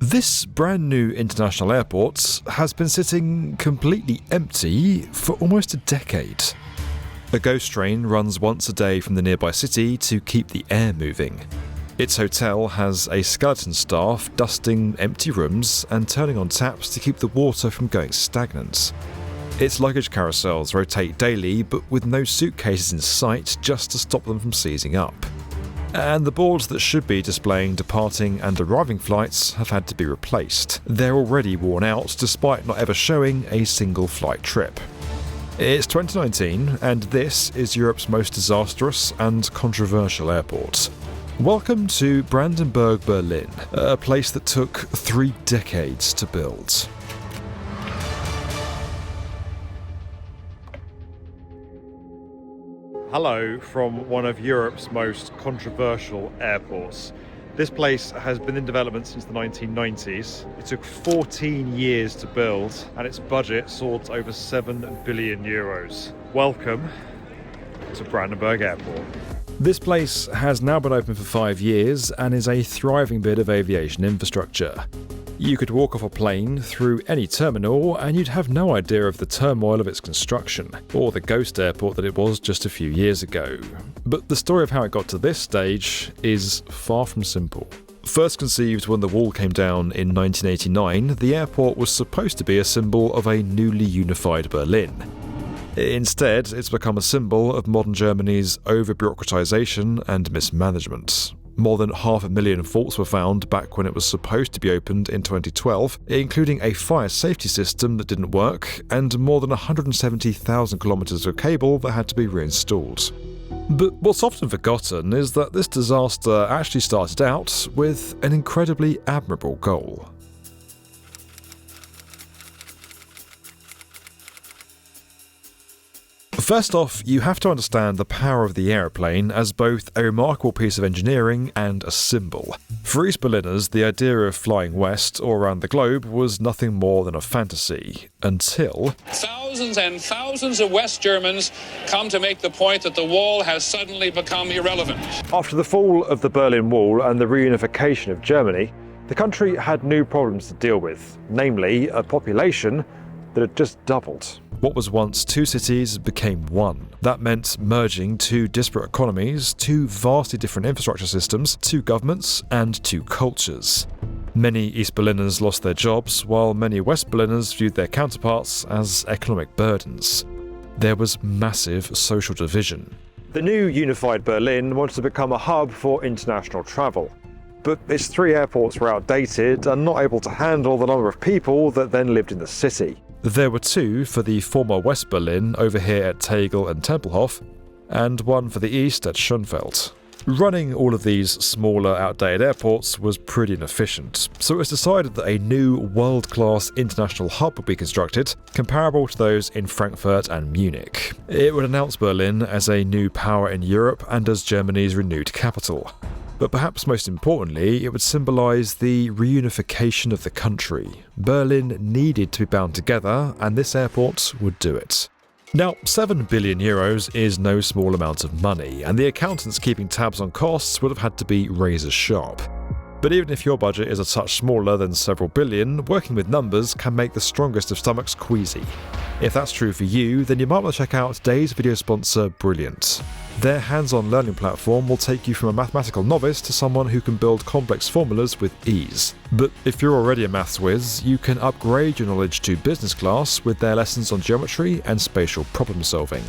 This brand new international airport has been sitting completely empty for almost a decade. A ghost train runs once a day from the nearby city to keep the air moving. Its hotel has a skeleton staff dusting empty rooms and turning on taps to keep the water from going stagnant. Its luggage carousels rotate daily, but with no suitcases in sight just to stop them from seizing up. And the boards that should be displaying departing and arriving flights have had to be replaced. They're already worn out despite not ever showing a single flight trip. It's 2019 and this is Europe's most disastrous and controversial airport. Welcome to Brandenburg, Berlin, a place that took 3 decades to build. Hello from one of Europe's most controversial airports. This place has been in development since the 1990s. It took 14 years to build and its budget soared to over 7 billion euros. Welcome to Brandenburg Airport. This place has now been open for 5 years and is a thriving bit of aviation infrastructure. You could walk off a plane through any terminal and you'd have no idea of the turmoil of its construction, or the ghost airport that it was just a few years ago. But the story of how it got to this stage is far from simple. First conceived when the wall came down in 1989, the airport was supposed to be a symbol of a newly unified Berlin. Instead, it's become a symbol of modern Germany's over-bureaucratization and mismanagement. More than 500,000 faults were found back when it was supposed to be opened in 2012, including a fire safety system that didn't work and more than 170,000 kilometers of cable that had to be reinstalled. But what's often forgotten is that this disaster actually started out with an incredibly admirable goal. First off, you have to understand the power of the aeroplane as both a remarkable piece of engineering and a symbol. For East Berliners, the idea of flying west or around the globe was nothing more than a fantasy, until thousands and thousands of West Germans come to make the point that the wall has suddenly become irrelevant. After the fall of the Berlin Wall and the reunification of Germany, the country had new problems to deal with, namely a population that had just doubled. What was once 2 cities became 1. That meant merging 2 disparate economies, 2 vastly different infrastructure systems, 2 governments, and 2 cultures. Many East Berliners lost their jobs, while many West Berliners viewed their counterparts as economic burdens. There was massive social division. The new unified Berlin wanted to become a hub for international travel. But its 3 airports were outdated and not able to handle the number of people that then lived in the city. There were 2 for the former West Berlin over here at Tegel and Tempelhof, and 1 for the east at Schönfeld. Running all of these smaller, outdated airports was pretty inefficient, so it was decided that a new world-class international hub would be constructed, comparable to those in Frankfurt and Munich. It would announce Berlin as a new power in Europe and as Germany's renewed capital. But perhaps most importantly, it would symbolise the reunification of the country. Berlin needed to be bound together, and this airport would do it. Now, 7 billion euros is no small amount of money, and the accountants keeping tabs on costs would have had to be razor sharp. But even if your budget is a touch smaller than several billion, working with numbers can make the strongest of stomachs queasy. If that's true for you, then you might want to check out today's video sponsor, Brilliant. Their hands-on learning platform will take you from a mathematical novice to someone who can build complex formulas with ease. But if you're already a maths whiz, you can upgrade your knowledge to business class with their lessons on geometry and spatial problem solving.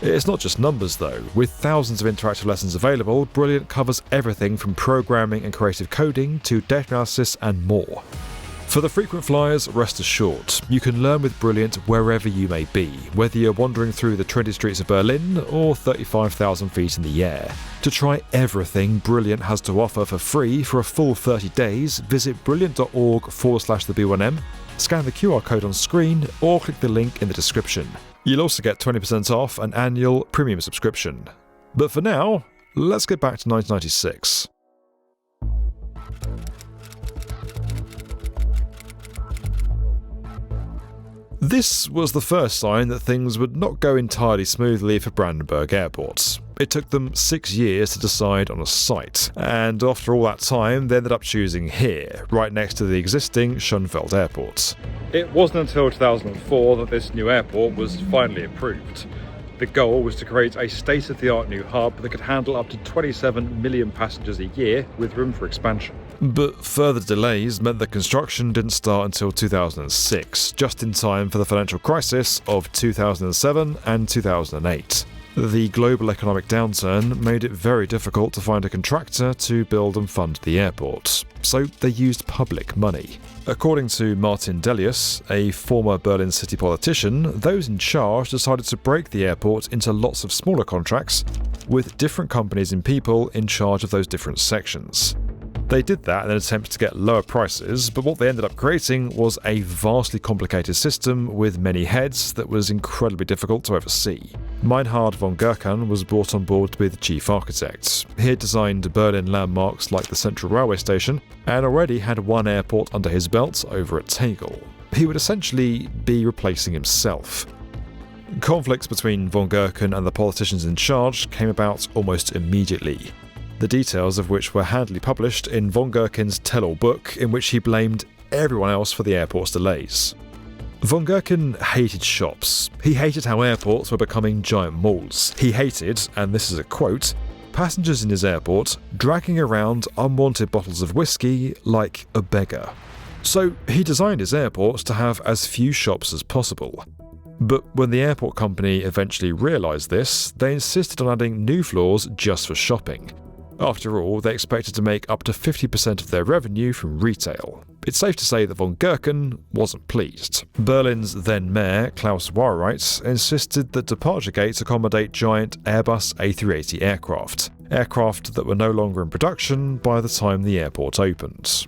It's not just numbers though. With thousands of interactive lessons available, Brilliant covers everything from programming and creative coding to data analysis and more. For the frequent flyers, rest assured, you can learn with Brilliant wherever you may be, whether you're wandering through the trendy streets of Berlin or 35,000 feet in the air. To try everything Brilliant has to offer for free for a full 30 days, visit brilliant.org/the B1M, scan the QR code on screen, or click the link in the description. You'll also get 20% off an annual premium subscription. But for now, let's get back to 1996. This was the first sign that things would not go entirely smoothly for Brandenburg Airport. It took them 6 years to decide on a site, and after all that time, they ended up choosing here, right next to the existing Schönefeld Airport. It wasn't until 2004 that this new airport was finally approved. The goal was to create a state-of-the-art new hub that could handle up to 27 million passengers a year with room for expansion. But further delays meant that construction didn't start until 2006, just in time for the financial crisis of 2007 and 2008. The global economic downturn made it very difficult to find a contractor to build and fund the airport, so they used public money. According to Martin Delius, a former Berlin city politician, those in charge decided to break the airport into lots of smaller contracts with different companies and people in charge of those different sections. They did that in an attempt to get lower prices, but what they ended up creating was a vastly complicated system with many heads that was incredibly difficult to oversee. Meinhard von Gerkan was brought on board to be the chief architect. He had designed Berlin landmarks like the Central Railway Station and already had one airport under his belt over at Tegel. He would essentially be replacing himself. Conflicts between von Gerkan and the politicians in charge came about almost immediately, the details of which were handily published in von Gerkan's tell-all book, in which he blamed everyone else for the airport's delays. Von Gerkan hated shops. He hated how airports were becoming giant malls. He hated, and this is a quote, passengers in his airport dragging around unwanted bottles of whiskey like a beggar. So he designed his airports to have as few shops as possible. But when the airport company eventually realised this, they insisted on adding new floors just for shopping. After all, they expected to make up to 50% of their revenue from retail. It's safe to say that von Gerkan wasn't pleased. Berlin's then mayor, Klaus Wowereit, insisted that departure gates accommodate giant Airbus A380 aircraft that were no longer in production by the time the airport opened.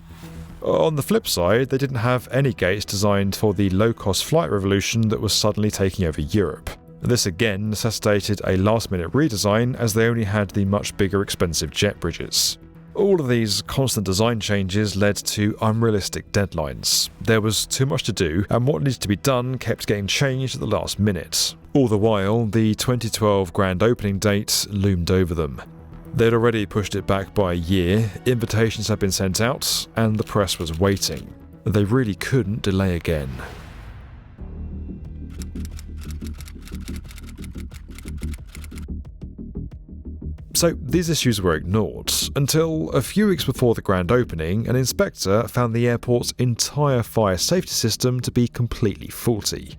On the flip side, they didn't have any gates designed for the low-cost flight revolution that was suddenly taking over Europe. This again necessitated a last-minute redesign, as they only had the much bigger expensive jet bridges. All of these constant design changes led to unrealistic deadlines. There was too much to do, and what needed to be done kept getting changed at the last minute. All the while, the 2012 grand opening date loomed over them. They'd already pushed it back by a year, invitations had been sent out, and the press was waiting. They really couldn't delay again. So these issues were ignored, until a few weeks before the grand opening, an inspector found the airport's entire fire safety system to be completely faulty.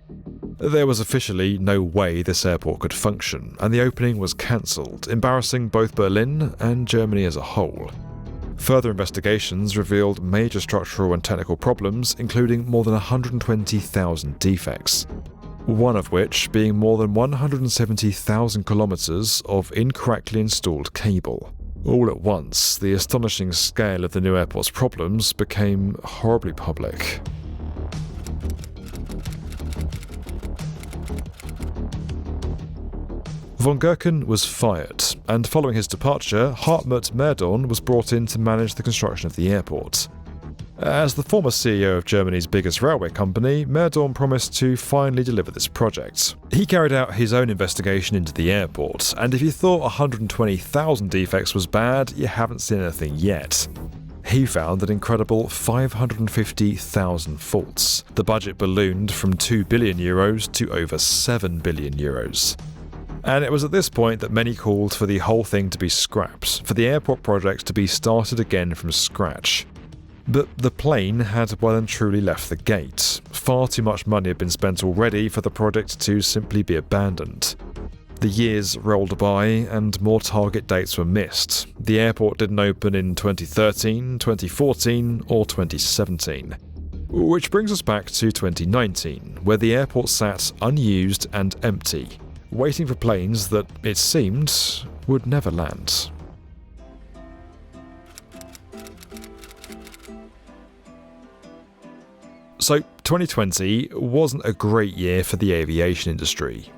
There was officially no way this airport could function, and the opening was cancelled, embarrassing both Berlin and Germany as a whole. Further investigations revealed major structural and technical problems, including more than 120,000 defects. One of which being more than 170,000 kilometers of incorrectly installed cable. All at once, the astonishing scale of the new airport's problems became horribly public. Von Gerkan was fired, and following his departure, Hartmut Mehrdorn was brought in to manage the construction of the airport. As the former CEO of Germany's biggest railway company, Mehrdorn promised to finally deliver this project. He carried out his own investigation into the airport, and if you thought 120,000 defects was bad, you haven't seen anything yet. He found an incredible 550,000 faults. The budget ballooned from 2 billion euros to over 7 billion euros. And it was at this point that many called for the whole thing to be scrapped, for the airport project to be started again from scratch. But the plane had well and truly left the gate. Far too much money had been spent already for the project to simply be abandoned. The years rolled by and more target dates were missed. The airport didn't open in 2013, 2014 or 2017. Which brings us back to 2019, where the airport sat unused and empty, waiting for planes that, it seemed, would never land. So 2020 wasn't a great year for the aviation industry.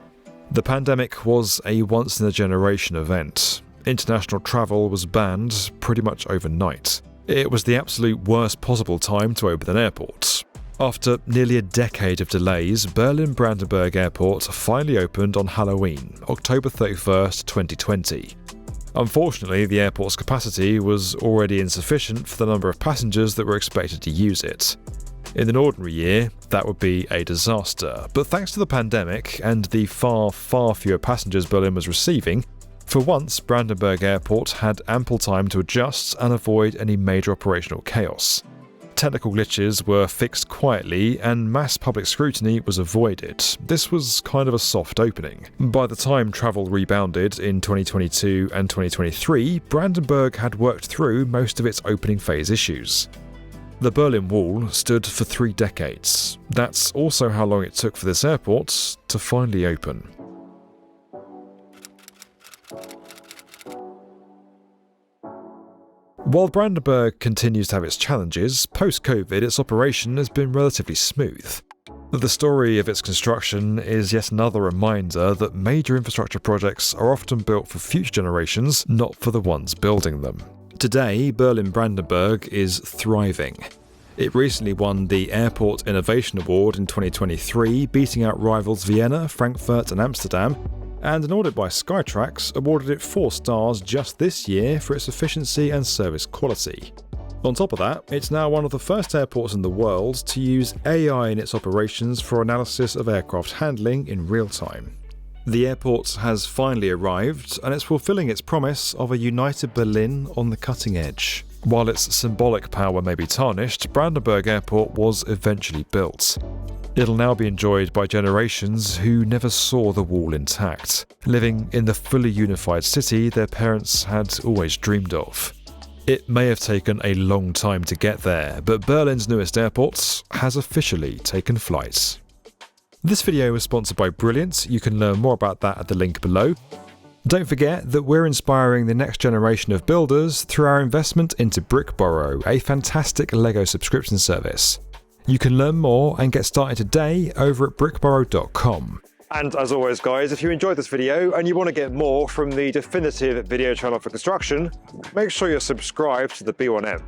The pandemic was a once-in-a-generation event. International travel was banned pretty much overnight. It was the absolute worst possible time to open an airport. After nearly a decade of delays, Berlin Brandenburg Airport finally opened on Halloween, October 31st, 2020. Unfortunately, the airport's capacity was already insufficient for the number of passengers that were expected to use it. In an ordinary year, that would be a disaster, but thanks to the pandemic and the far fewer passengers Berlin was receiving, for once Brandenburg Airport had ample time to adjust and avoid any major operational chaos. Technical glitches were fixed quietly and mass public scrutiny was avoided. This was kind of a soft opening. By the time travel rebounded in 2022 and 2023, Brandenburg had worked through most of its opening phase issues. The Berlin Wall stood for 3 decades. That's also how long it took for this airport to finally open. While Brandenburg continues to have its challenges, post-COVID its operation has been relatively smooth. The story of its construction is yet another reminder that major infrastructure projects are often built for future generations, not for the ones building them. Today, Berlin Brandenburg is thriving. It recently won the Airport Innovation Award in 2023, beating out rivals Vienna, Frankfurt and Amsterdam, and an audit by Skytrax awarded it 4 stars just this year for its efficiency and service quality. On top of that, it's now one of the first airports in the world to use AI in its operations for analysis of aircraft handling in real time. The airport has finally arrived, and it's fulfilling its promise of a united Berlin on the cutting edge. While its symbolic power may be tarnished, Brandenburg Airport was eventually built. It'll now be enjoyed by generations who never saw the wall intact, living in the fully unified city their parents had always dreamed of. It may have taken a long time to get there, but Berlin's newest airport has officially taken flight. This video was sponsored by Brilliant. You can learn more about that at the link below. Don't forget that we're inspiring the next generation of builders through our investment into BrickBorrow, a fantastic LEGO subscription service. You can learn more and get started today over at brickborrow.com. And as always guys, if you enjoyed this video and you want to get more from the definitive video channel for construction, make sure you're subscribed to the B1M.